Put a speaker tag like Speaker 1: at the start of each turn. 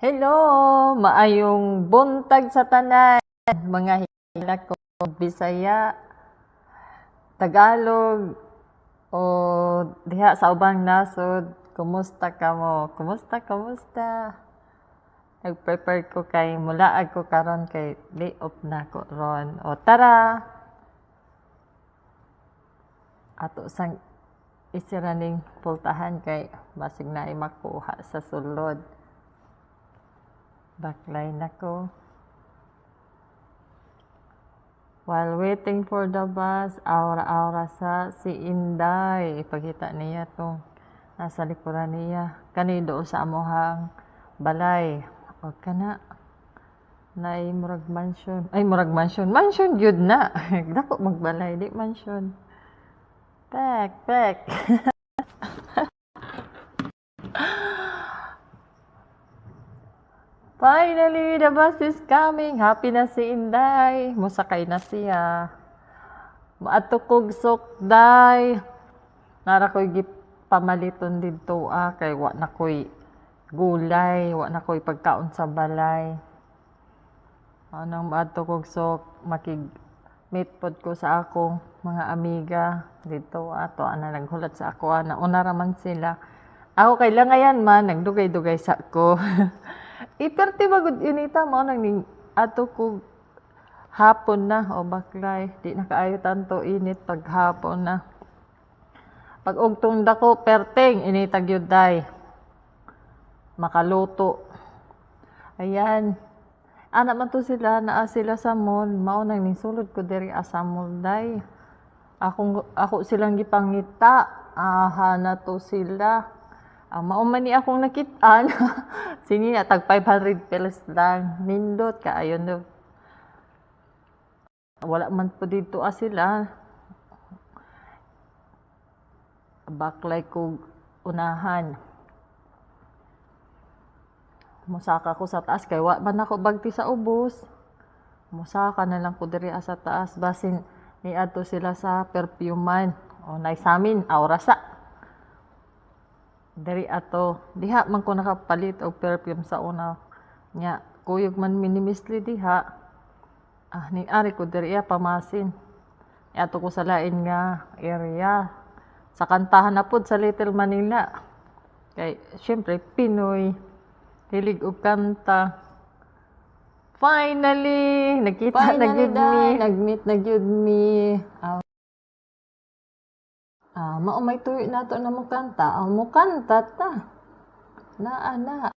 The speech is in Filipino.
Speaker 1: Hello, maayong buntag sa tanan, mga hila ko, Bisaya, Tagalog, o diha sa ubang nasod. Kumusta ka mo? Kumusta? Nag-prepare ko kay mulaag ko karon kay day off na ko ron. O tara, ato sang isiraning pultahan kay basig na ay makuha sa sulod. Baklay na ko. While waiting for the bus, aura-aura sa si Inday. Ipakita niya tong nasa likuran niya. Kani doon sa amuhang balay. O kana na ay murag mansion. Ay murag mansion. Mansion yun na. Dako magbalay, di mansion. Pek. Finally, the bus is coming. Happy na si Inday. Musakay na siya. Maatukog sokday. Nara ko'y gipamaliton dito kay wa na ko'y gulay, wa na ko'y pagkaon sa balay. Anong maatukog sok makig meet pod ko sa akong mga amiga dito ato ana naghulat sa ako na una raman sila. Ako kay langayan man nagdugay-dugay sa ko. Iperti bagud inita mo nang ning ato ko hapon na o baklay di na kaayo tanto init pag hapon na pag ugtong dako perting initag yun day makaluto ayan anak man to sila naa sila sa mall mao nang sulod ko diri sa mall day ako silang gipangita na to sila mao man ni akong nakit-an sini na tag 500 pesos lang nindot kaayo no wala man po dito sila baklay ko unahan musaka ko sa taas kay wa man ako bagti sa ubos musaka na lang ko diri sa taas basin ni adto sila sa perfuman o nay samin aurasa diri ato diha man ko nakapalit og perfume sa una nya kuyog man minimisli diha ni ari ko diri pamasin ato ko sa lain nga area sa kantahan na pod sa Little Manila kay syempre Pinoy hilig og kanta finally nakita na gyud mi nagmeet na gyud mi mao may tuyo nato na mo kanta mo kanta ta naa